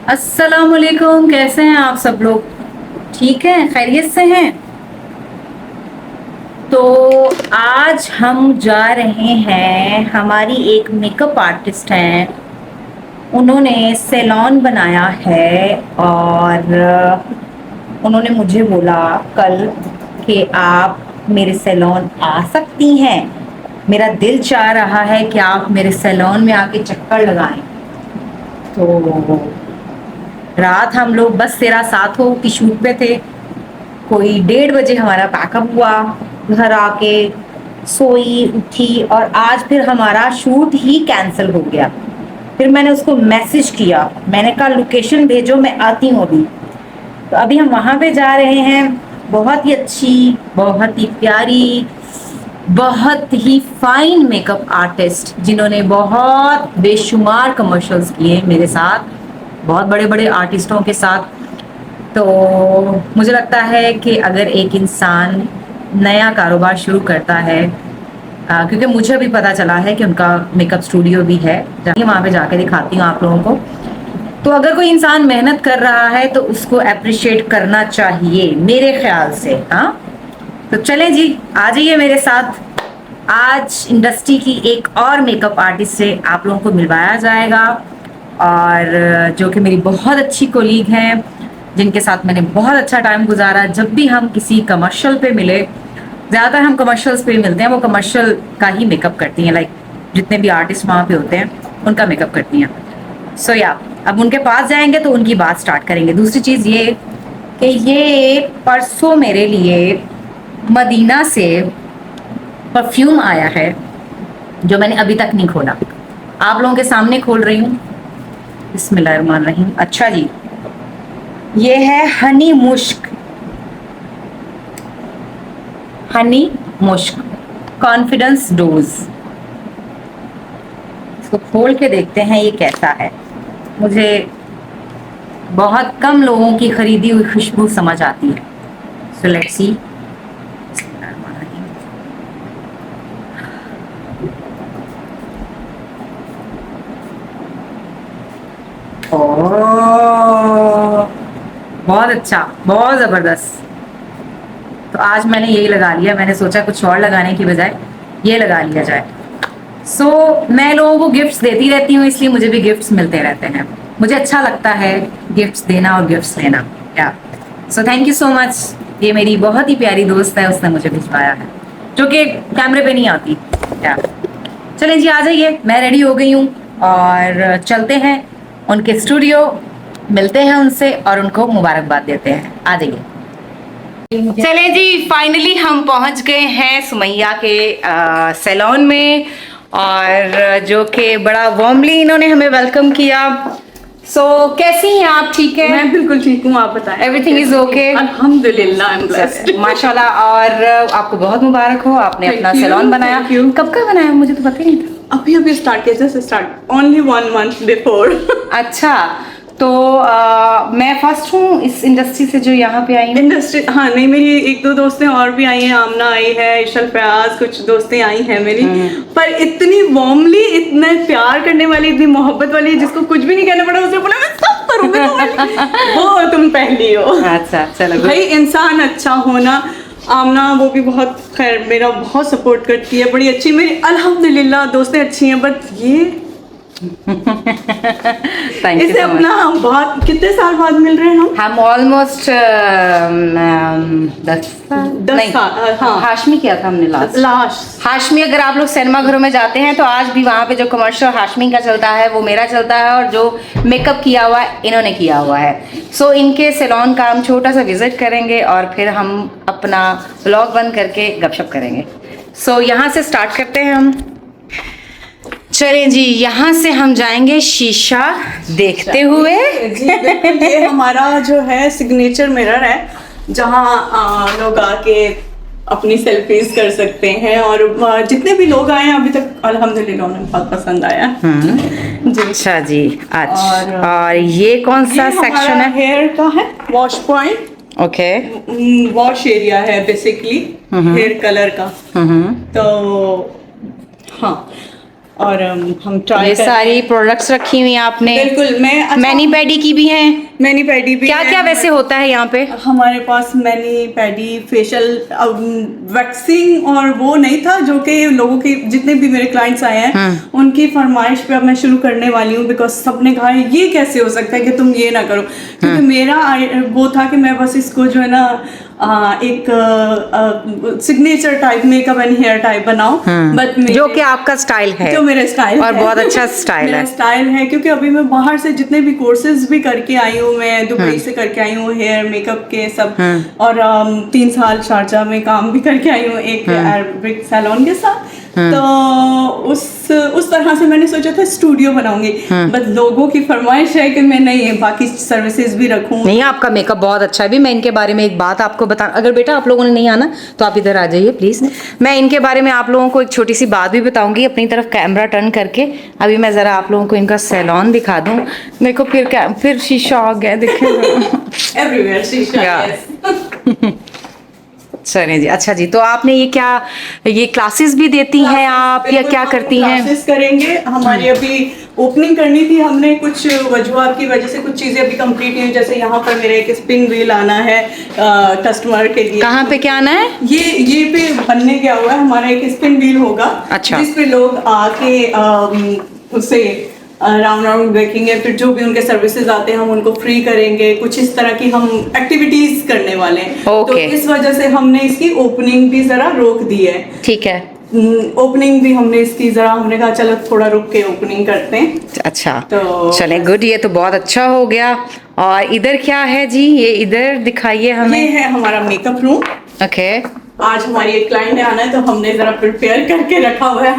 अस्सलामुअलैकुम, कैसे हैं आप सब लोग? ठीक हैं, खैरियत से हैं? तो आज हम जा रहे हैं, हमारी एक मेकअप आर्टिस्ट हैं, उन्होंने सैलून बनाया है और उन्होंने मुझे बोला कल कि आप मेरे सैलून आ सकती हैं। मेरा दिल चाह रहा है कि आप मेरे सैलून में आके चक्कर लगाएं। तो रात हम लोग बस तेरा साथ हो की शूट पे थे। कोई 1:30 बजे हमारा पैकअप हुआ, घर आके सोई उठी और आज फिर हमारा शूट ही कैंसिल हो गया। फिर मैंने उसको मैसेज किया, मैंने कहा लोकेशन भेजो, मैं आती हूँ अभी। तो अभी हम वहाँ पे जा रहे हैं। बहुत ही अच्छी, बहुत ही प्यारी, बहुत ही फाइन मेकअप आर्टिस्ट जिन्होंने बहुत बेशुमार कमर्शियल्स किए मेरे साथ, बहुत बड़े बड़े आर्टिस्टों के साथ। तो मुझे लगता है कि अगर एक इंसान नया कारोबार शुरू करता है, क्योंकि मुझे अभी पता चला है कि उनका मेकअप स्टूडियो भी है, वहाँ पे जाके दिखाती हूँ आप लोगों को। तो अगर कोई इंसान मेहनत कर रहा है तो उसको अप्रिशिएट करना चाहिए मेरे ख्याल से। हाँ, तो चलें जी, आ जाइए मेरे साथ। आज इंडस्ट्री की एक और मेकअप आर्टिस्ट से आप लोगों को मिलवाया जाएगा, और जो कि मेरी बहुत अच्छी कोलीग हैं, जिनके साथ मैंने बहुत अच्छा टाइम गुजारा। जब भी हम किसी कमर्शियल पे मिले, ज़्यादातर हम कमर्शियल्स पे मिलते हैं, वो कमर्शियल का ही मेकअप करती हैं। लाइक जितने भी आर्टिस्ट वहाँ पे होते हैं उनका मेकअप करती हैं। सो या अब उनके पास जाएंगे तो उनकी बात स्टार्ट करेंगे। दूसरी चीज़ ये कि ये परसों मेरे लिए मदीना से परफ्यूम आया है जो मैंने अभी तक नहीं खोला, आप लोगों के सामने खोल रही हूँ। बिस्मिल्लाहिर्रहमानिर्रहीम। अच्छा जी, ये है हनी मुश्क, हनी मुश्क कॉन्फिडेंस डोज। इसको खोल के देखते हैं ये कैसा है। मुझे बहुत कम लोगों की खरीदी हुई खुशबू समझ आती है। So let's see. बहुत अच्छा, बहुत ज़बरदस्त। तो आज मैंने यही लगा लिया। मैंने सोचा कुछ और लगाने की बजाय ये लगा लिया जाए। मैं लोगों को गिफ्ट्स देती रहती हूँ, इसलिए मुझे भी गिफ्ट्स मिलते रहते हैं। मुझे अच्छा लगता है गिफ्ट्स देना और गिफ्ट्स लेना। या so thank you so much. ये मेरी बहुत ही प्यारी दोस्त है, उसने मुझे भिजवाया है, जो कि कैमरे पे नहीं आती। या चलें जी, आ जाइए, मैं रेडी हो गई हूँ और चलते हैं उनके स्टूडियो, मिलते हैं उनसे और उनको मुबारकबाद देते हैं। आ जाइए। चले जी, फाइनली हम पहुंच गए हैं सुमैया के सैलून में, और जो कि बड़ा वार्मली इन्होंने हमें वेलकम किया। कैसी हैं आप? ठीक है? मैं बिल्कुल ठीक हूँ, आप बताएं। Everything is okay? अल्हम्दुलिल्लाह, आई एम ब्लेस्ड। माशाल्लाह। और आपको बहुत मुबारक हो, आपने अपना सैलून बनाया। कब का बनाया? मुझे तो पता ही नहीं था। अभी स्टार्ट किया, just start, only 1 month before. अच्छा, तो मैं फर्स्ट हूँ इस इंडस्ट्री से जो यहाँ पे आई। इंडस्ट्री, हाँ नहीं, मेरी 1-2 दोस्तें और भी आई हैं। आमना आई है, इशल फयाज, कुछ दोस्तें आई हैं मेरी। पर इतनी वार्मली, इतने प्यार करने वाली, इतनी मोहब्बत वाली, जिसको कुछ भी नहीं कहना पड़ा, उसने बोला मैं सब करूँगी। वो तुम पहली हो। अच्छा, चलो भाई, इंसान अच्छा होना। आमना वो भी बहुत, खैर मेरा बहुत सपोर्ट करती है, बड़ी अच्छी मेरी अल्हम्दुलिल्लाह दोस्तें अच्छी हैं। बट ये इसे अपना बहुत, कितने साल बाद मिल रहे हैं हम ऑलमोस्ट 10 साल। हाँ, हाशमी किया था हमने लास्ट। हाशमी, अगर आप लोग सिनेमा घरों में जाते हैं तो आज भी वहाँ पे जो कमर्शियल हाशमी का चलता है वो मेरा चलता है, और जो मेकअप किया हुआ है इन्होंने किया हुआ है। इनके सैलून का हम छोटा सा विजिट करेंगे और फिर हम अपना व्लॉग बंद करके गपशप करेंगे। यहाँ से स्टार्ट करते हैं हम। चलें जी, यहाँ से हम जाएंगे शीशा देखते हुए। जी बिल्कुल, ये हमारा जो है सिग्नेचर मिरर है, जहाँ लोग आके अपनी सेल्फीज कर सकते हैं। और जितने भी लोग आए हैं अभी तक अल्हम्दुलिल्लाह उन्हें बहुत पसंद आया। जी, अच्छा जी। अच्छा, और ये कौन सा सेक्शन है? हेयर का है, wash point. Okay, wash area है बेसिकली, हेयर कलर का। तो हाँ, और हम ट्राई ये सारी प्रोडक्ट्स रखी हुई हैं आपने, बिल्कुल। मैं मैनी पेडी की भी हैं, मैनी पैडी भी क्या है। क्या वैसे होता है यहाँ पे? हमारे पास मैनी पैडी फेशियल वैक्सिंग और वो नहीं था, जो कि लोगों की जितने भी मेरे क्लाइंट्स आए हैं उनकी फरमाइश पे अब मैं शुरू करने वाली हूँ, बिकॉज सबने कहा है ये कैसे हो सकता है कि तुम ये ना करो, क्योंकि मेरा वो था कि मैं बस इसको जो है ना एक signature type makeup and hair type बनाऊं, बट जो कि आपका स्टाइल है, जो मेरा स्टाइल और है। बहुत अच्छा स्टाइल मेरा है। स्टाइल है, क्योंकि अभी मैं बाहर से जितने भी कोर्सेज भी करके आई हूँ, मैं दुबई से करके आई हूँ हेयर मेकअप के सब, और 3 साल शारजा में काम भी करके आई हूँ एक अरबिक सैलून के साथ। तो उस तरह से मैंने सोचा था स्टूडियो बनाऊंगी, बट लोगों की फरमाइश है कि मैं नहीं बाकी सर्विसेज भी रखूं। नहीं, आपका मेकअप बहुत अच्छा है। भी मैं इनके बारे में एक बात आपको बता, अगर बेटा आप लोगों ने नहीं आना तो आप इधर आ जाइए प्लीज। मैं इनके बारे में आप लोगों को एक छोटी सी बात भी बताऊंगी अपनी तरफ कैमरा टर्न करके। अभी मैं जरा आप लोगों को इनका सैलून दिखा दूं। देखो फिर शीशा आ गया, देखिए एवरीवेयर शीशा। Yeah. चलिए जी, अच्छा जी। तो आपने ये क्लासेस भी देती हैं आप, या क्या करती हैं? क्लासेस करेंगे। हमारी अभी ओपनिंग करनी थी, हमने कुछ वजूहात की वजह से कुछ चीजें अभी कंप्लीट नहीं हुई, जैसे यहाँ पर मेरा एक स्पिन व्हील आना है कस्टमर के लिए। कहाँ पे क्या आना है? ये पे बनने गया हुआ है, हमारा एक स्पिन व्हील होगा। अच्छा। जिस पे लोग आके उसे राउंड राउंड देखेंगे, फिर जो भी उनके सर्विसेज आते हैं हम उनको फ्री करेंगे। कुछ इस तरह की हम एक्टिविटीज करने वाले हैं। तो इस वजह से हमने इसकी ओपनिंग भी जरा रोक दी है। ठीक है। ओपनिंग भी हमने इसकी हमने कहा चलो थोड़ा रुक के ओपनिंग करते हैं। अच्छा, तो चले गुड, ये तो बहुत अच्छा हो गया। और इधर क्या है जी? ये इधर दिखाइए हमें। ये है हमारा मेकअप रूम। ओके। आज हमारी एक क्लाइंट ने आना है, तो हमने जरा प्रिपेयर करके रखा हुआ है।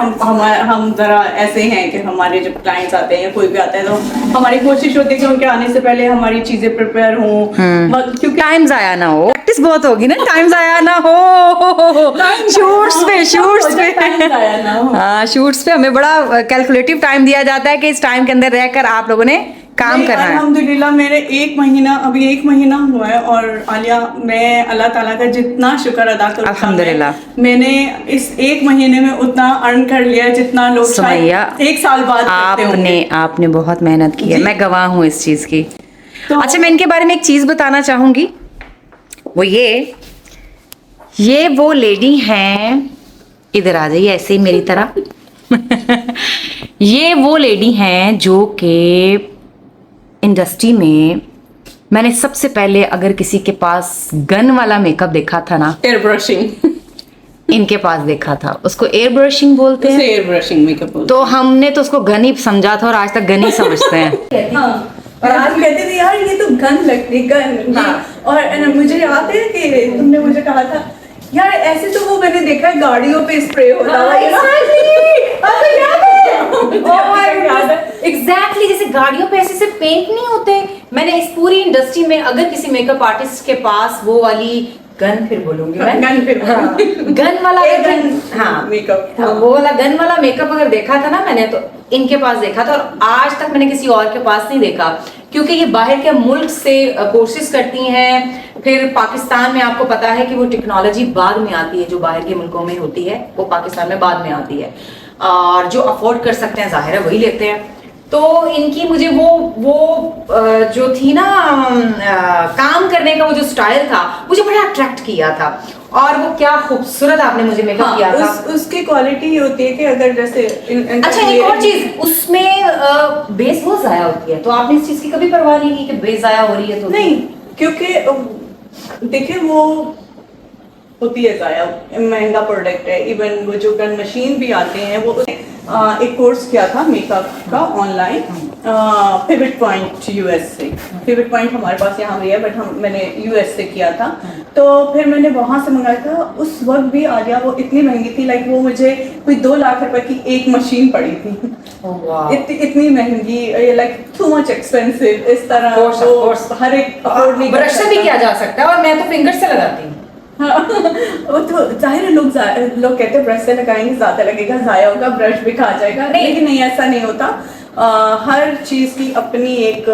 हम जरा ऐसे हैं कि हमारे जब क्लाइंट्स आते हैं, कोई भी आता है, तो हमारी कोशिश होती है कि उनके आने से पहले हमारी चीजें प्रिपेयर हों, क्योंकि टाइम जाया ना हो। प्रैक्टिस बहुत होगी ना, टाइम जाया ना हो। शूट्स पे हाँ, शूट्स पे हमें बड़ा कैलकुलेटिव टाइम दिया जाता है कि इस टाइम के अंदर रहकर आप लोगों ने काम करना है। अल्हम्दुलिल्लाह मेरे अभी एक महीना हुआ है, और आलिया मैं अल्लाह ताला का जितना शुक्र अदा करूँ, अल्हम्दुलिल्लाह मैंने इस एक महीने में उतना अर्न कर लिया है जितना लोग शायद 1 साल बाद करते होंगे। आपने बहुत मेहनत की है, मैं गवाह हूँ इस चीज की। तो अच्छा, मैं इनके बारे में एक चीज बताना चाहूंगी, वो ये वो लेडी हैं, इधर आ जाइए ऐसे ही मेरी तरह। ये वो लेडी हैं जो कि इंडस्ट्री में मैंने सबसे पहले अगर किसी के पास गन वाला मेकअप देखा था ना, एयर ब्रशिंग, इनके पास देखा था। उसको एयर ब्रशिंग बोलते हैं, एयर ब्रशिंग मेकअप बोलते तो हमने तो उसको गन ही समझा था और आज तक गन ही समझते हैं। हाँ, और आज कहते थे यार ये तो गन लगती गन। हाँ। और मुझे याद है कि तुमने मुझे कहा था यार ऐसे तो वो मैंने देखा है गाड़ियों पे स्प्रे होता है। एग्जैक्टली, जैसे गाड़ियों पे ऐसे से पेंट नहीं होते। मैंने इस पूरी इंडस्ट्री में अगर किसी मेकअप आर्टिस्ट के पास वो वाली गन, फिर बोलूंगी मैं गन वाला मेकअप, वो वाला गन वाला मेकअप अगर देखा था ना मैंने, तो इनके पास देखा था। और आज तक मैंने किसी और के पास नहीं देखा, क्योंकि ये बाहर के मुल्क से कोर्सेज करती हैं। फिर पाकिस्तान में आपको पता है कि वो टेक्नोलॉजी बाद में आती है, जो बाहर के मुल्कों में होती है वो पाकिस्तान में बाद में आती है, और जो अफोर्ड कर सकते हैं जाहिर है वही लेते हैं। तो इनकी मुझे वो जो थी ना काम करने का वो जो स्टाइल था, मुझे बड़ा अट्रैक्ट किया था। और वो क्या खूबसूरत आपने मुझे मेकअप किया था। उसकी क्वालिटी ये होती है कि अगर जैसे अच्छा, एक और चीज, उसमें बेस बहुत जाया होती है, तो आपने इस चीज की कभी परवाह नहीं की कि बेस जाया हो रही है? तो नहीं, क्योंकि देखिए वो होती है जाया, महंगा प्रोडक्ट है। इवन वो जो गन मशीन भी आते हैं, वो एक कोर्स किया था मेकअप का ऑनलाइन, पिवट पॉइंट यूएस से। पिवट पॉइंट हमारे पास यहाँ भी है, बट मैंने यूएस से किया था। तो फिर मैंने वहाँ से मंगाया था। उस वक्त भी आ गया, वो इतनी महंगी थी, लाइक वो मुझे कोई 2 लाख रुपए की एक मशीन पड़ी थी। इतनी महंगी, लाइक टू मच एक्सपेंसिव। इस तरह हर एक अफोर्ड नहीं, ब्रश से भी किया जा सकता है, और मैं तो फिंगर से लगाती हूँ। वो तो जाहिर है, लोग कहते हैं ब्रश से लगाएंगे ज्यादा लगेगा, जाया होगा, ब्रश भी खा जाएगा, लेकिन नहीं, ऐसा नहीं होता। हर चीज की अपनी एक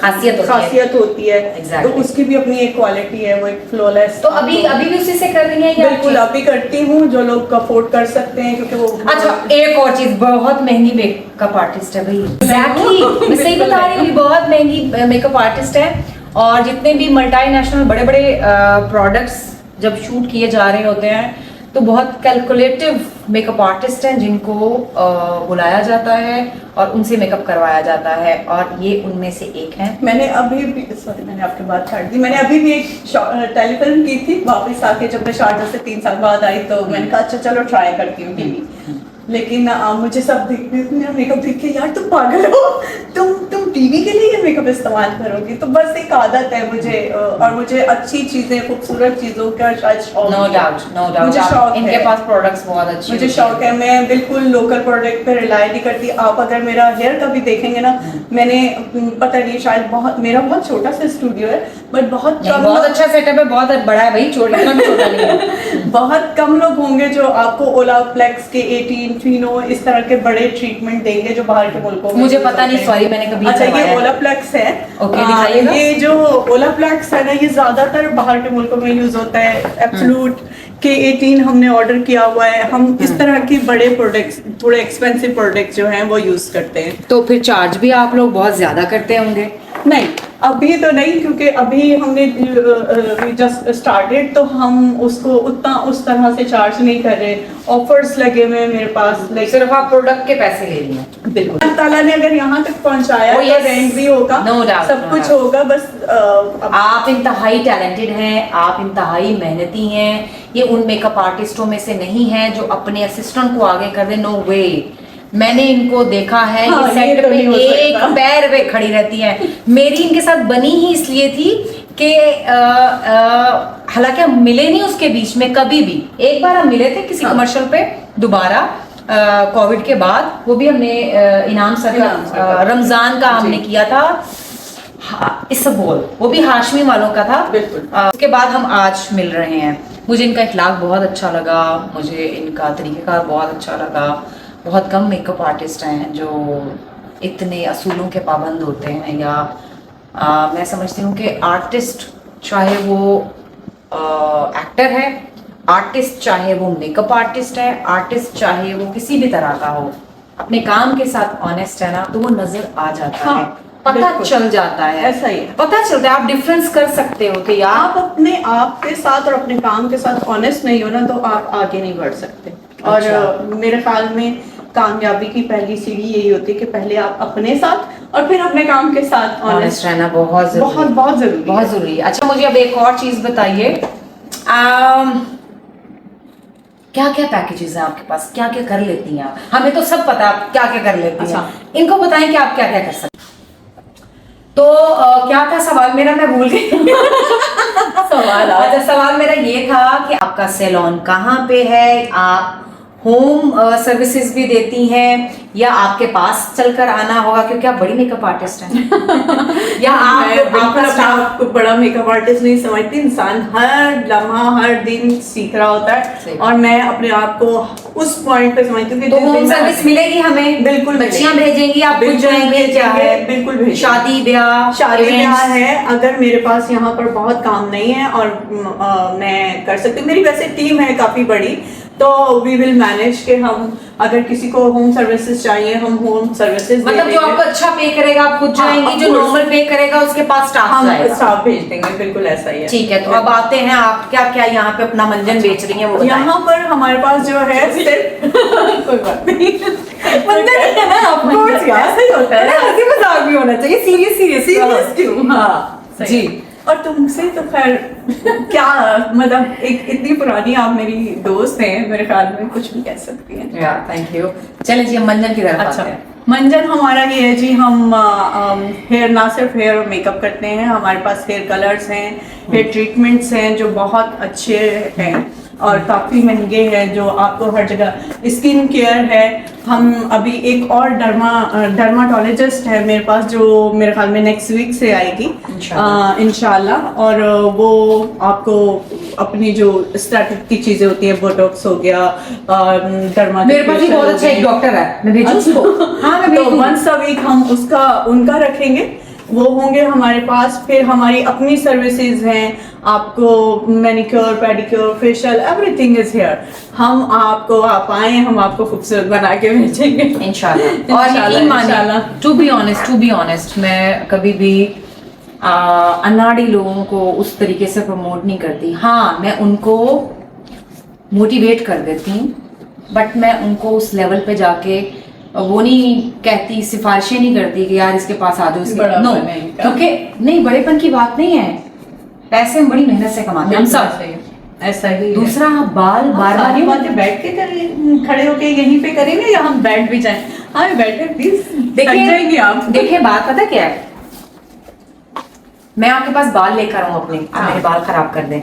खासियत होती है। Exactly. तो उसकी भी अपनी एक क्वालिटी है, वो एक फ्लॉलेस। तो अभी भी उसी से कर रही हैं या बिल्कुल अभी करती हूँ, जो लोग अफोर्ड कर सकते हैं, क्योंकि वो अच्छा एक और चीज, बहुत महंगी मेकअप आर्टिस्ट है भाई। एग्जैक्टली मैं सही बता रही हूँ, बहुत महंगी मेकअप आर्टिस्ट है। और जितने भी मल्टीनेशनल बड़े बड़े प्रोडक्ट्स जब शूट किए जा रहे होते हैं तो बहुत कैलकुलेटिव मेकअप आर्टिस्ट हैं जिनको बुलाया जाता है और उनसे मेकअप करवाया जाता है, और ये उनमें से एक है। मैंने अभी भी, सॉरी मैंने आपकी बात छाड़ दी, मैंने अभी भी एक टेलीफिल्म की थी वापस आके, जब मैं शारजा से 3 साल बाद आई तो मैंने कहा अच्छा चलो ट्राई करती हूँ टीवी। लेकिन मुझे सब मेरा मेकअप देख के यार तुम पागल हो, तुम टीवी के लिए मेकअप इस्तेमाल करोगी। तो बस एक आदत है मुझे, और मुझे अच्छी चीजें, खूबसूरत चीजों का शायद शौक। नो डाउट मुझे शौक इनके पास प्रोडक्ट्स बहुत अच्छे, मुझे शौक है। मैं बिल्कुल लोकल प्रोडक्ट पे रिलाई नहीं करती। आप अगर मेरा हेयर का भी देखेंगे ना, मैंने पता नहीं शायद मेरा बहुत छोटा सा स्टूडियो है, बट बहुत अच्छा सेटअप है, बहुत बड़ा है भाई, छोटा नहीं है। बहुत कम लोग होंगे जो आपको ओलाप्लेक्स के 18 फिनो इस तरह के बड़े ट्रीटमेंट देंगे जो बाहर के मुल्कों में। मुझे पता नहीं, सॉरी मैंने कभी अच्छा ये ओलाप्लेक्स है। ओके दिखाइएगा। ये जो ओलाप्लेक्स है ना, ये ज्यादातर बाहर के मुल्कों में यूज होता है। एब्सोल्यूट के 18 हमने ऑर्डर किया हुआ है। हम इस तरह के बड़े प्रोडक्ट्स, थोड़े एक्सपेंसिव प्रोडक्ट्स जो हैं वो यूज करते हैं। तो फिर चार्ज भी आप लोग बहुत ज्यादा करते होंगे? नहीं अभी तो नहीं, क्योंकि अभी हमने जस्ट स्टार्टेड, तो हम उसको उतना उस तरह से चार्ज नहीं कर रहे। ऑफर्स लगे हुए हैं मेरे पास, सिर्फ आप प्रोडक्ट के पैसे ले रही हैं। बिल्कुल अल्लाह ताला ने अगर यहाँ तक पहुँचाया तो रेंट भी होगा, सब कुछ होगा। बस आप इंतहाई टैलेंटेड हैं, आप इंतहाई मेहनती हैं। ये उन मेकअप आर्टिस्टों में से नहीं है जो अपने असिस्टेंट को आगे कर दे, नो वे। मैंने इनको देखा है, हाँ, ये सेट तो पे एक पैर पे खड़ी रहती हैं। मेरी इनके साथ बनी ही इसलिए थी कि हालांकि हम मिले नहीं उसके बीच में कभी भी। एक बार हम मिले थे किसी कमर्शियल पे दोबारा कोविड के बाद, वो भी हमने इनाम सर का रमजान का हमने किया था इसबोल, वो भी हाशमी वालों का था। उसके बाद हम आज मिल रहे हैं। मुझे इनका इखलाक बहुत अच्छा लगा, मुझे इनका तरीक़ेकार बहुत अच्छा लगा। बहुत कम मेकअप आर्टिस्ट हैं जो इतने असूलों के पाबंद होते हैं, या मैं समझती हूँ कि आर्टिस्ट चाहे वो एक्टर है, आर्टिस्ट चाहे वो मेकअप आर्टिस्ट है, आर्टिस्ट चाहे वो किसी भी तरह का हो, अपने काम के साथ ऑनेस्ट है ना, तो वो नजर आ जाता है, पता चल जाता है। ऐसा ही है, पता चलता है, आप डिफरेंस कर सकते हो कि यार आप अपने आप के साथ और अपने काम के साथ ऑनेस्ट नहीं हो ना, तो आप आगे नहीं बढ़ सकते। और मेरे ख्याल में कामयाबी की पहली सीढ़ी यही होती है कि पहले आप अपने साथ और फिर अपने काम के साथ ऑनेस्ट रहना बहुत जरूरी है। अच्छा मुझे अब एक और चीज बताइए, क्या क्या पैकेजेस हैं आपके पास, क्या क्या कर लेती हैं आप? हमें तो सब पता है आप क्या क्या कर लेती हैं, इनको बताएं कि आप क्या क्या कर सकते हैं। तो क्या था सवाल मेरा, मैं भूल गई। सवाल मेरा ये था कि आपका सैलून कहाँ पे है, आप होम सर्विसेज भी देती हैं या आपके पास चलकर आना होगा, क्योंकि आप बड़ी मेकअप आर्टिस्ट हैं। या आपको बड़ा मेकअप आर्टिस्ट नहीं समझती, इंसान हर लम्हा हर दिन सीख रहा होता है, और मैं अपने आप को उस पॉइंट पे समझती हूँ कि तो होम सर्विस मिलेगी हमें, बिल्कुल बच्चियां भेजेंगी, आप खुद जाएंगे, क्या है बिल्कुल भेजेंगे। शादी ब्याह है, अगर मेरे पास यहाँ पर बहुत काम नहीं है और मैं कर सकती हूँ, मेरी वैसे टीम है काफी बड़ी, तो वी विल मैनेज के हम अगर किसी को होम सर्विसेज चाहिए हम होम सर्विसेज, मतलब जो आपको अच्छा पे करेगा आप खुद जाएंगी, जो नॉर्मल पे करेगा उसके पास स्टाफ भेज देंगे। बिल्कुल ऐसा ही है। ठीक है, तो अब आते हैं आप क्या क्या यहाँ पे अपना मंजन बेच रही हैं वो बताएं। यहाँ पर हमारे पास जो है कोई बात नहीं, मंजन है ना, ऑफ कोर्स यार ऐसा ही होता है, हंसी मजाक भी होना चाहिए, सीरियस क्यों? हाँ जी। और तुमसे तो खैर क्या मतलब, एक इतनी पुरानी आप मेरी दोस्त हैं, मेरे ख्याल में कुछ भी कह सकती हैं। यार थैंक यू। चलें जी हम मंजन की तरफ आते हैं। मंजन हमारा ये है जी, हम हेयर ना सिर्फ हेयर और मेकअप करते हैं, हमारे पास हेयर कलर्स हैं, हेयर ट्रीटमेंट्स हैं जो बहुत अच्छे हैं, और काफ़ी महंगे हैं जो आपको हर जगह। स्किन केयर है, हम अभी एक और डर्माटोलॉजिस्ट है मेरे पास जो मेरे ख्याल में नेक्स्ट वीक से आएगी इंशाल्लाह। और वो आपको अपनी जो स्टार्टिंग की चीज़ें होती है, बोटॉक्स हो गया, डर्मा, मेरे पास भी बहुत अच्छा एक डॉक्टर है, मैं भेजूं उसको? हाँ मैं तो भेज वंस अ वीक हम उनका रखेंगे, वो होंगे हमारे पास। फिर हमारी अपनी सर्विसेज हैं, आपको manicure, pedicure, facial, everything is here. आप आए, हम आपको खूबसूरत बना के भेजेंगे इंशाल्लाह। और यकीन मानिए, टू बी ऑनेस्ट मैं कभी भी अनाड़ी लोगों को उस तरीके से प्रमोट नहीं करती। हाँ मैं उनको मोटिवेट कर देती हूँ, बट मैं उनको उस लेवल पे जाके वो नहीं कहती, सिफारिशें नहीं करती कि यार इसके पास आ जाओ, इसके बड़ापन नो, है इनका। क्योंकि नहीं, बड़ेपन की बात नहीं है, पैसे हम बड़ी मेहनत से कमाते हैं हम सब। ऐसा ही है। दूसरा आप बाल बार सारी बातें बैठ के करें, खड़े होके यहीं पे करेंगे या हम बैठ भी जाएं? हाँ बैठे प्लीज, थक जाएंगे आप। देखिए बात पता क्या है, मैं आपके पास बाल लेकर आऊं अपने, आप मेरे बाल खराब कर दें,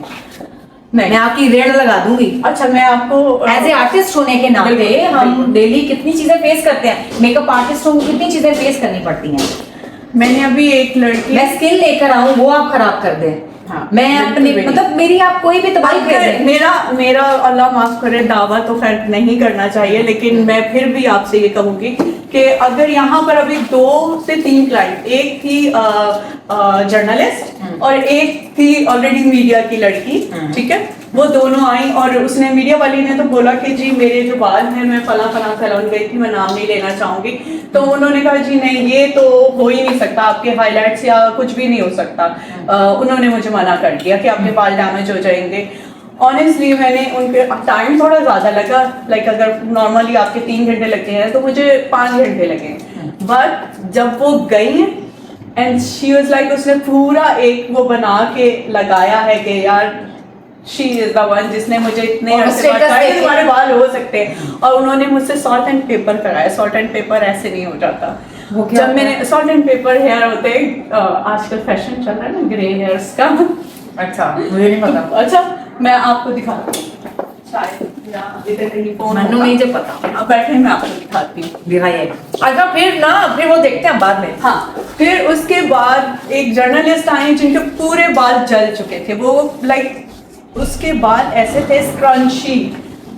मैं आपकी रेड लगा दूंगी। अच्छा, मैं आपको एज ए आर्टिस्ट होने के नाते हम डेली कितनी चीजें फेस करते हैं, मेकअप आर्टिस्टों को कितनी चीजें फेस करनी पड़ती हैं। मैंने अभी एक लड़की, मैं स्किल लेकर आऊं, वो आप खराब कर दें। हाँ, मैं अपने मतलब मेरी आप कोई भी तबाही कर दें। मेरा अल्लाह माफ करे दावा तो खैर नहीं करना चाहिए, लेकिन मैं फिर भी आपसे ये कहूंगी कि अगर यहाँ पर अभी 2 से 3 क्लाइंट, एक थी जर्नलिस्ट और एक थी ऑलरेडी मीडिया की लड़की, ठीक है, वो दोनों आई और उसने, मीडिया वाली ने तो बोला कि जी मेरे जो बाल हैं, मैं फला सैलून गई थी, मैं नाम नहीं लेना चाहूंगी, तो उन्होंने कहा जी नहीं ये तो हो ही नहीं सकता, आपके हाईलाइट्स या कुछ भी नहीं हो सकता। उन्होंने मुझे मना कर दिया कि आपके बाल डैमेज हो जाएंगे। ऑनेस्टली मैंने उनके टाइम थोड़ा ज़्यादा लगा, लाइक अगर नॉर्मली आपके 3 घंटे लगते हैं तो मुझे 5 घंटे लगे, बट जब वो गई एंड शी वाज लाइक, उसने पूरा एक वो बना के लगाया है कि यार शी इज द वन जिसने मुझे इतने अरसे बाद कहा कि तुम्हारे बाल हो सकते हैं। और उन्होंने मुझसे सॉल्ट एंड पेपर कराया। सॉल्ट एंड पेपर ऐसे नहीं हो जाता। जब मैंने सॉल्ट एंड पेपर हेयर होते हैं, आजकल फैशन चल रहा है ना ग्रे हेयर्स का। अच्छा मुझे नहीं पता। अच्छा मैं आपको दिखाती हूँ, शायद इधर कहीं फोन मनु नहीं जब पता, अब बैठे मैं आपको दिखाती हूँ। दिखाइए। अच्छा फिर वो देखते हैं बाद में। हाँ, फिर उसके बाद एक जर्नलिस्ट आए जिनके पूरे बाल जल चुके थे, वो लाइक उसके बाल ऐसे थे स्क्रंची,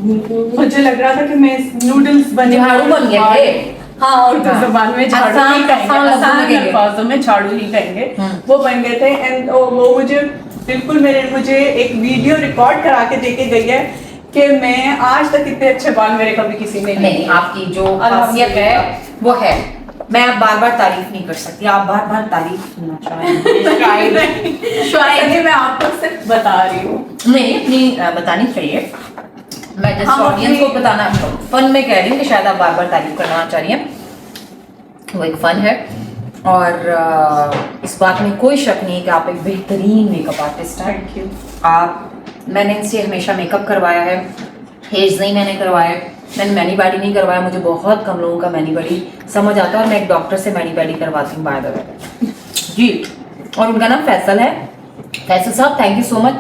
मुझे लग रहा था कि मैं नूडल्स बने झाड़ू बन गए थे। हाँ, और उर्दू जबान में झाड़ू ही कहेंगे, आसान अल्फाजों में झाड़ू ही कहेंगे, वो बन गए थे। एंड वो मुझे बिल्कुल मुझे एक वीडियो रिकॉर्ड करा के देके गई है कि मैं आज तक इतने अच्छे बाल मेरे कभी किसी ने नहीं, आपकी जो खासियत है वो है, मैं आप बार बार तारीफ नहीं कर सकती, आप बार बार तारीफ सुनना चाहेंगे। शायद मैं आपको सिर्फ बता रही हूँ, नहीं अपनी बतानी चाहिए, मैं जस्ट ऑडियंस को बताना फन में कह रही हूँ कि शायद आप बार बार तारीफ करना चाह रही हैं, वो एक फन है। और इस बात में कोई शक नहीं कि आप एक बेहतरीन मेकअप आर्टिस्ट हैं। Thank you. मैंने इनसे हमेशा मेकअप करवाया है, हेयर्स नहीं मैंने करवाए, मैंने मैनी बैडी नहीं करवाया, मुझे बहुत कम लोगों का मैनी बैडी समझ आता है और मैं एक डॉक्टर से मैनी बैडी करवाती हूँ बाय द वे जी, और उनका नाम फैसल है। फैसल साहब थैंक यू सो मच।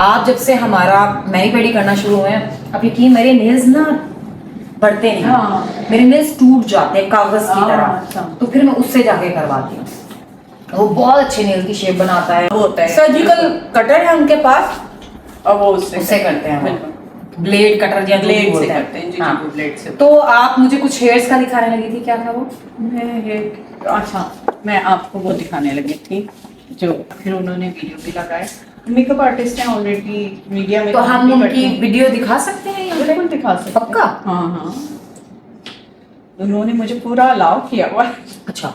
आप जब से हमारा मैनी बैडी करना शुरू हुए हैं, अब यकीन, मेरे नेल्स ना बढ़ते नहीं, मेरे नेल्स टूट जाते हैं कागज की तरह, तो फिर मैं उससे जाके करवाती हूँ, वो बहुत अच्छे नेल की शेप बनाता है, वो होता है सर्जिकल कटर है उनके पास और वो उससे करते हैं, ब्लेड कटर या ब्लेड जो से भी बोलते करते हैं जी, हाँ। ब्लेड से। तो आप मुझे कुछ हेयर्स का दिखाने लगी थी, क्या था वो? अच्छा, मैं आपको वो दिखाने लगी थी जो फिर उन्होंने वीडियो भी लगाया। मेकअप आर्टिस्ट हैं ऑलरेडी, मीडिया में तो हम उनकी वीडियो दिखा सकते हैं यहाँ पे? बिल्कुल दिखा सकते हैं। पक्का? हाँ हाँ, उन्होंने मुझे पूरा अलाउ किया हुआ। अच्छा,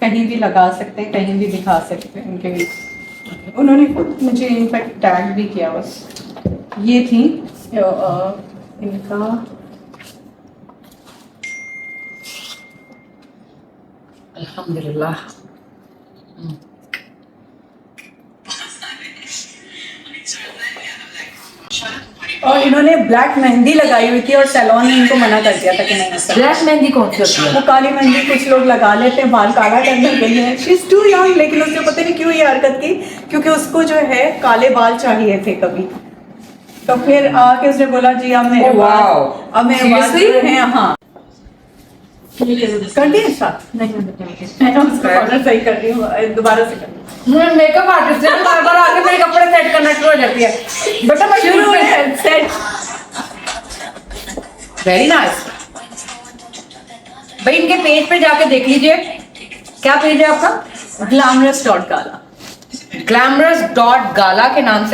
कहीं भी लगा सकते हैं, कहीं भी दिखा सकते हैं उनके, उन्होंने खुद मुझे इनफैक्ट टैग भी किया। बस ये थी इनका अल्हम्दुलिल्लाह। और इन्होंने ब्लैक मेहंदी लगाई हुई थी और सैलून ने इनको मना कर दिया था कि नहीं। ब्लैक मेहंदी कौन सी होती है? वो काली मेहंदी कुछ लोग लगा लेते हैं बाल काला करने के लिए। शी इज टू यंग, लेकिन उसने पता नहीं क्यों ये हरकत की, क्योंकि उसको जो है काले बाल चाहिए थे कभी, तो फिर आके उसने बोला जी अब मेरे Oh, बाद wow. अब मेरे बाद Seriously? हैं। हाँ कर दिए साथ नहीं मैं उसको ऑर्डर सही कर रही हूँ, दोबारा से कर रही हूँ। मेकअप आर्टिस्ट है, बार बार आके मेरे कपड़े सेट करना शुरू हो जाती है। बेटा मैं शुरू है सेट। Very nice. भाई इनके पेज पे जाके देख लीजिए, क्या पेज है आपका? glamorous.gala। glamorous.gala के नाम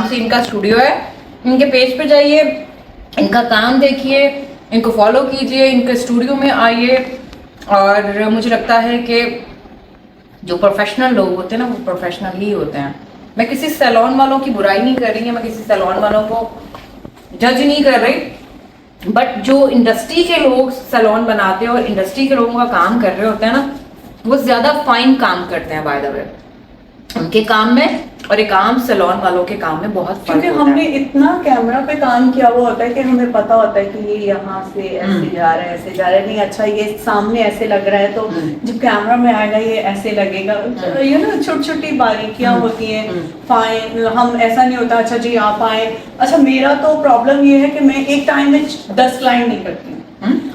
से इनका स्टूडियो है। इनके पेज पे जाइए, इनका काम देखिए, इनको फॉलो कीजिए, इनके स्टूडियो में आइए। और मुझे लगता है कि जो प्रोफेशनल लोग होते हैं ना, वो प्रोफेशनल ही होते हैं। मैं किसी सैलून वालों की बुराई नहीं कर रही, मैं किसी सैलून वालों को जज नहीं कर रही, बट जो इंडस्ट्री के लोग सैलून बनाते हैं और इंडस्ट्री के लोगों का काम कर रहे होते हैं ना, वो ज्यादा फाइन काम करते हैं बाय द वे उनके काम में, और एक आम सैलून वालों के काम में बहुत फर्क क्योंकि होता हमने है। इतना कैमरा पे काम किया हुआ होता है कि हमें पता होता है कि ये यहाँ से ऐसे जा रहा है, ऐसे जा रहा है, नहीं अच्छा ये सामने ऐसे लग रहा है तो जब कैमरा में आएगा ये ऐसे लगेगा। ये ना छोटी छोटी बारीकियां होती हैं। फाइन हम ऐसा नहीं होता अच्छा जी आप आए। अच्छा मेरा तो प्रॉब्लम ये है कि मैं एक टाइम में 10 क्लाइंट नहीं करती हूँ।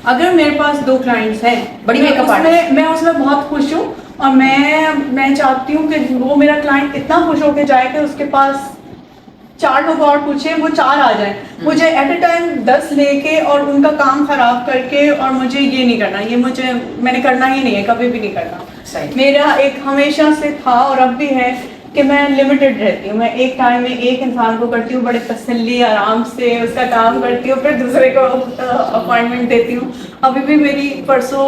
अगर मेरे पास 2 क्लाइंट्स हैं, बड़ी मेकअप मैं उसमें बहुत खुश हूँ, और मैं चाहती हूँ कि वो मेरा क्लाइंट इतना खुश होकर जाए कि उसके पास 4 लोग और पूछे वो 4 आ जाए। मुझे एट ए टाइम 10 लेके और उनका काम खराब करके, और मुझे ये नहीं करना, ये मैंने करना ही नहीं है, कभी भी नहीं करना। सही। मेरा एक हमेशा से था और अब भी है कि मैं लिमिटेड रहती हूँ। मैं एक टाइम में एक इंसान को करती हूँ, बड़े तसल्ली आराम से उसका काम करती हूँ, फिर दूसरे को अपॉइंटमेंट देती हूँ। अभी भी मेरी परसों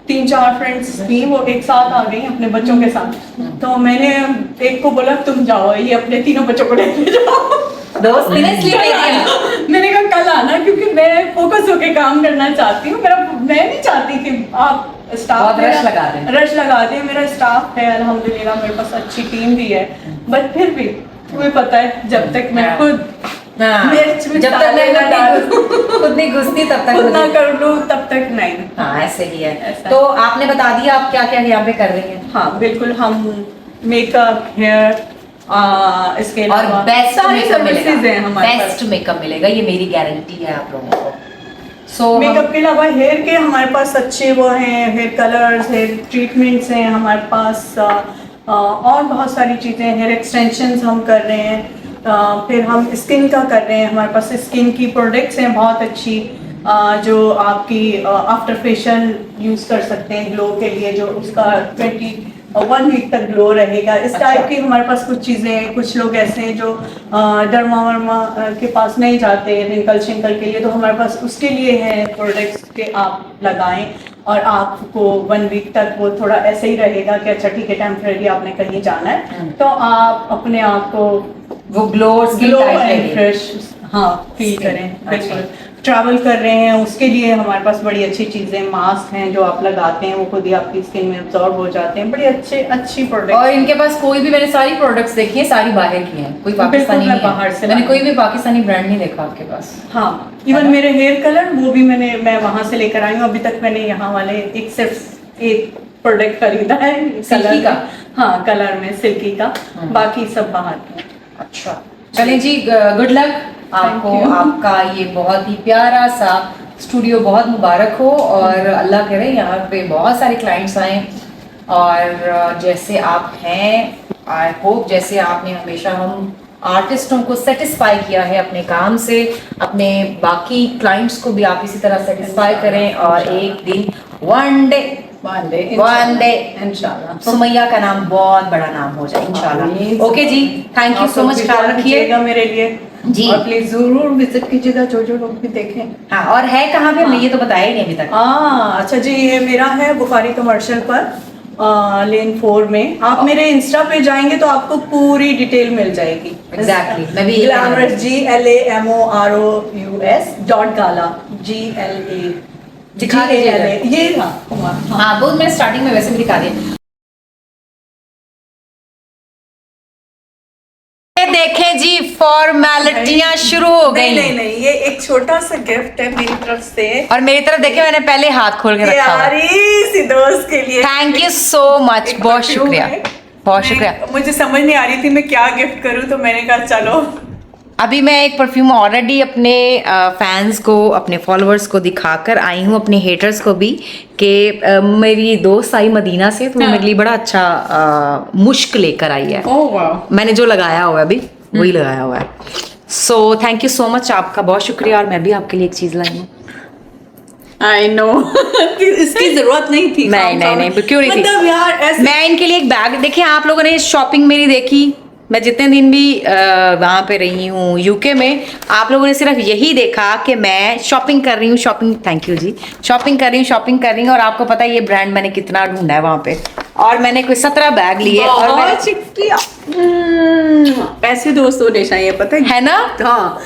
3-4 फ्रेंड्स थी, वो एक साथ आ गई अपने बच्चों के साथ। तो मैंने एक को बोला तुम जाओ, ये अपने 3 बच्चों को लेके जाओ। दोस्ती ने इसलिए भेजी है। मैंने कहा कल आना, क्योंकि मैं फोकस होके काम करना चाहती हूँ। मैं नहीं चाहती कि आप स्टाफ बहुत रश लगा दें। मेरा स्टाफ है अल्हम्दुलिल्लाह, मेरे पास अच्छी टीम भी है, बट फिर भी तुम्हें पता है जब तक मैं खुद जब तक मैं खुद नहीं घुसती तब तक खुद ना कर लूँ तब तक नहीं। हाँ ऐसे ही है। तो आपने बता दिया आप क्या क्या यहाँ पे कर रही हैं। हाँ बिल्कुल, हम मेकअप, हेयर, इसके और अलावा बेस्ट सारी सर्विसेज हैं हमारे पास। बेस्ट मेकअप मिलेगा, ये मेरी गारंटी है आप लोगों को। सो मेकअप के अलावा हेयर के हमारे पास अच्छे वो हैं, हेयर कलर्स, हेयर ट्रीटमेंट्स हैं हमारे पास, और बहुत सारी चीज़ें, हेयर एक्सटेंशंस हम कर रहे हैं। फिर हम स्किन का कर रहे हैं, हमारे पास स्किन की प्रोडक्ट्स हैं बहुत अच्छी, जो आपकी आफ्टर फेशियल यूज़ कर सकते हैं ग्लो के लिए, जो उसका 21 वीक तक ग्लो रहेगा। इस टाइप की हमारे पास कुछ चीज़ें हैं। कुछ लोग ऐसे हैं जो डर्मा वर्मा के पास नहीं जाते रिंकल शिंकल के लिए, तो हमारे पास उसके लिए है प्रोडक्ट्स के आप लगाएं और आपको 1 वीक तक वो थोड़ा ऐसे ही रहेगा कि अच्छा ठीक है टेम्परेरी आपने कहीं जाना है तो आप अपने आप को वो ग्लो एंड फ्रेश हाँ फील करें। बिल्कुल ट्रैवल कर रहे हैं उसके लिए हमारे पास बड़ी अच्छी चीज़ें, मास्क हैं जो आप लगाते हैं वो खुद ही आपकी स्किन में अब्जॉर्ब हो जाते हैं, बड़ी अच्छी प्रोडक्ट। और इनके पास कोई भी, मैंने सारी प्रोडक्ट्स देखी है, सारी बाहर की हैं, कोई पाकिस्तानी नहीं बाहर से मैंने कोई भी पाकिस्तानी ब्रांड नहीं देखा आपके पास। हाँ इवन मेरे हेयर कलर वो भी मैं वहाँ से लेकर आई हूँ। अभी तक मैंने यहाँ वाले सिर्फ एक प्रोडक्ट खरीदा है सिल्की का। हाँ कलर में सिल्की का, बाकी सब बाहर के। अच्छा चलिए जी, गुड लक आपको, आपका ये बहुत ही प्यारा सा स्टूडियो बहुत मुबारक हो और अल्लाह करे यहाँ पे बहुत सारे क्लाइंट्स आए और जैसे आप हैं, आई होप जैसे आपने हमेशा हम आर्टिस्टों को सेटिस्फाई किया है अपने काम से, अपने बाकी क्लाइंट्स को भी आप इसी तरह सेटिस्फाई करें और एक दिन वन डे इंशाल्लाह सुमैया का नाम बहुत बड़ा नाम हो जाए इंशाल्लाह। ओके जी, थैंक यू सो मच, ख्याल रखिएगा मेरे लिए जी, और प्लीज जरूर विजिट कीजिएगा जो लोग भी देखें। हाँ और है कहाँ पे, हमने ये तो बताया ही नहीं अभी तक। अच्छा जी, ये मेरा है बुखारी कमर्शियल पर लेन 4 में। आप मेरे इंस्टा पे जाएंगे तो आपको पूरी डिटेल मिल जाएगी। एग्जैक्टली मैं भी ग्लैमरस GLAMOROUS.gala GLA दिखा दीजिएगा। ये था। हाँ वो मैंने स्टार्टिंग में वैसे भी दिखा दिया। देखें जी फॉर्मेलिटियां शुरू हो गई। नहीं ये एक छोटा सा गिफ्ट है मेरी तरफ से और मेरी तरफ देखे मैंने पहले हाथ खोल के रखा हुआ। सी दोस्त के लिए थैंक यू सो मच, बहुत शुक्रिया बहुत शुक्रिया। मुझे समझ नहीं आ रही थी मैं क्या गिफ्ट करूं तो मैंने कहा चलो अभी मैं एक परफ्यूम ऑलरेडी अपने फैंस को, अपने फॉलोअर्स को दिखाकर आई हूँ, अपने हेटर्स को भी, कि मेरी दोस्त आई मदीना से, तो वो मेरे लिए बड़ा अच्छा मुश्क लेकर आई है। ओह वाह, मैंने जो लगाया हुआ है अभी वही लगाया हुआ है। So thank you so much, आपका बहुत शुक्रिया। और मैं भी आपके लिए एक चीज़ लाई हूँ। आई नो इसकी जरूरत नहीं थी। नहीं, क्यों नहीं थी? मतलब यार ऐसे मैं इनके लिए एक बैग, देखिए आप लोगों ने शॉपिंग मेरी देखी, मैं जितने दिन भी वहाँ पे रही हूँ यूके में, आप लोगों ने सिर्फ यही देखा कि मैं शॉपिंग कर रही हूँ, थैंक यू जी, शॉपिंग कर रही हूँ। और आपको पता है ये ब्रांड मैंने कितना ढूंढा है वहाँ पे, और मैंने कोई 17 बैग लिए। और बहुत शुक्रिया। ऐसे दोस्त होने चाहिए, पता है ना? हाँ,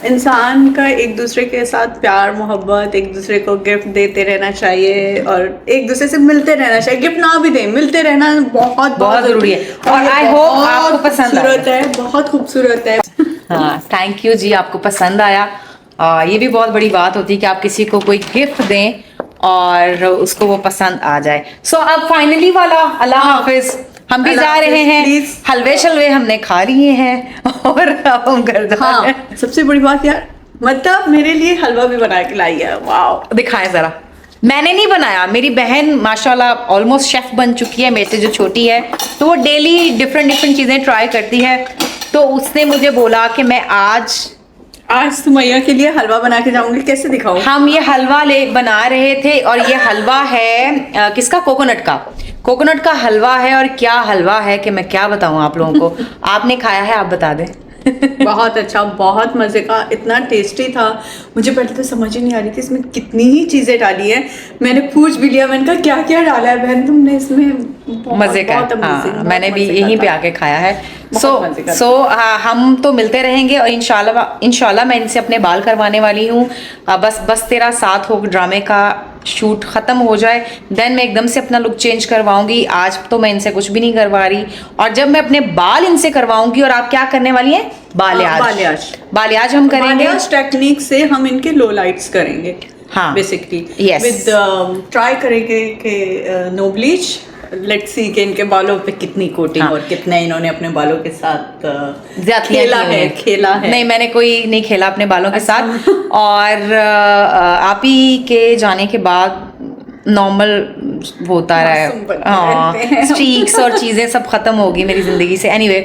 इंसान का एक दूसरे के साथ प्यार मोहब्बत, एक दूसरे को गिफ्ट देते रहना चाहिए और एक दूसरे से मिलते रहना चाहिए। गिफ्ट ना भी दें, मिलते रहना बहुत बहुत जरूरी है। और आई होप आपको पसंद है, बहुत खूबसूरत है। हाँ, थैंक यू जी, आपको पसंद आया। ये भी बहुत बड़ी बात होती है कि आप किसी को कोई गिफ्ट दें और उसको वो पसंद आ जाए। सो अब फाइनली वाला अल्लाह हाफिज, हम भी जा रहे हैं, हलवे शलवे हमने खा लिए हैं और अब हम घर जा रहे हैं। हाँ, सबसे बड़ी बात यार, मतलब मेरे लिए हलवा भी बना के लाई है। वाह, दिखाएं जरा। मैंने नहीं बनाया, मेरी बहन माशाल्लाह ऑलमोस्ट शेफ बन चुकी है, मेरे से जो छोटी है, तो वो डेली डिफरेंट चीजें ट्राई करती है। तो उसने मुझे बोला कि मैं आज सुमैया के लिए हलवा बना के जाऊंगी, कैसे दिखाऊं? हम ये हलवा बना रहे थे, और ये हलवा है किसका? कोकोनट का हलवा है। और क्या हलवा है कि मैं क्या बताऊं आप लोगों को। आपने खाया है, आप बता दें। बहुत अच्छा, बहुत मजे का, इतना टेस्टी था। मुझे पहले तो समझ ही नहीं आ रही थी इसमें कितनी ही चीजें डाली है। मैंने पूछ भी लिया, मैंने कहा क्या क्या डाला है बहन तुमने इसमें? मजे का। हाँ, मैंने भी यहीं पे आके खाया है। सो हम तो मिलते रहेंगे, और इंशाल्लाह मैं इनसे अपने बाल करवाने वाली हूँ। बस तेरा साथ हो ड्रामे का शूट खत्म हो जाए, देन मैं एकदम से अपना लुक चेंज करवाऊंगी। आज तो मैं इनसे कुछ भी नहीं करवा रही, और जब मैं अपने बाल इनसे करवाऊंगी। और आप क्या करने वाली हैं? बालियाज हम करेंगे। टेक्निक से हम इनके लो लाइट्स करेंगे। हाँ, बेसिकली यस, विद ट्राई करेंगे कि नो ब्लीच। लेट्स सी कि इनके बालों पे कितनी कोटिंग और कितने इन्होंने अपने बालों के साथ खेला है। नहीं, मैंने कोई नहीं खेला अपने बालों के साथ। और आप ही के जाने के बाद नॉर्मल होता रहा, हाँ, स्ट्रीक्स और चीजें सब खत्म होगी मेरी जिंदगी से। एनीवे,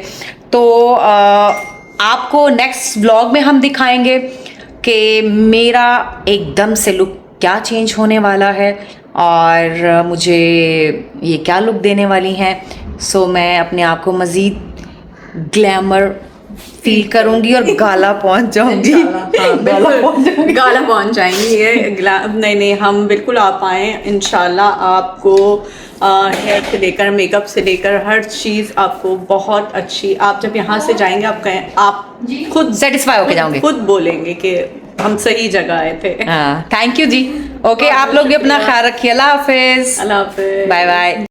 तो आपको नेक्स्ट व्लॉग में हम दिखाएंगे कि मेरा एकदम से लुक क्या चेंज होने वाला है, और मुझे ये क्या लुक देने वाली हैं। सो मैं अपने आप को मज़ीद ग्लैमर फील करूंगी और गाला पहुंच जाऊंगी। गाला पहुंच जाएंगी ये। नहीं, हम बिल्कुल आप आए इंशाल्लाह। आपको हेयर से लेकर मेकअप से लेकर हर चीज़ आपको बहुत अच्छी, आप जब यहाँ से जाएंगे आप खुद सेटिस्फाई होके जाओगे, खुद बोलेंगे कि हम सही जगह आए थे। हाँ, थैंक यू जी। ओके, आप लोग भी अपना ख्याल रखिए। अल्लाह हाफिज, अल्लाह हाफिज, बाय बाय।